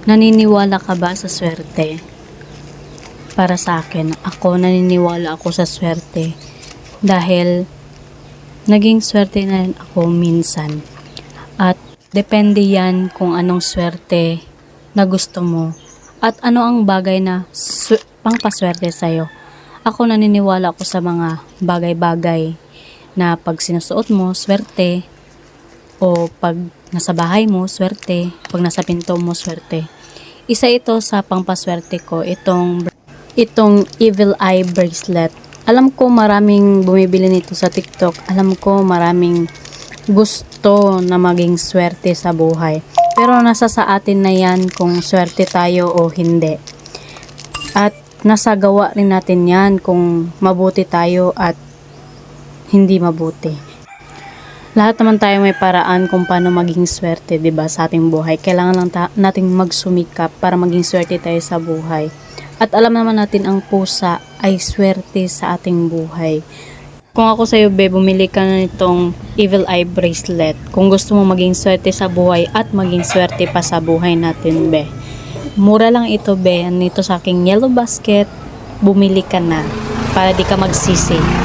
Naniniwala ka ba sa swerte? Para sa akin, naniniwala ako sa swerte dahil naging swerte na rin ako minsan. At depende yan kung anong swerte na gusto mo at ano ang bagay na pangpaswerte sa'yo. Ako naniniwala ako sa mga bagay-bagay na pag sinusuot mo, swerte. O pag nasa bahay mo, swerte. Pag nasa pinto mo, swerte. Isa ito sa pangpaswerte ko, itong evil eye bracelet. Alam ko maraming bumibili nito sa TikTok. Alam ko maraming gusto na maging swerte sa buhay. Pero nasa sa atin na yan kung swerte tayo o hindi. At nasa gawa rin natin yan kung mabuti tayo at hindi mabuti. Lahat naman tayo may paraan kung paano maging swerte, 'di ba, sa ating buhay. Kailangan lang nating magsumikap para maging swerte tayo sa buhay. At alam naman natin ang pusa ay swerte sa ating buhay. Kung ako sa'yo, be, bumili ka na nitong evil eye bracelet. Kung gusto mo maging swerte sa buhay at maging swerte pa sa buhay natin, be. Mura lang ito, be. Nito sa aking yellow basket, bumili ka na para di ka magsisi.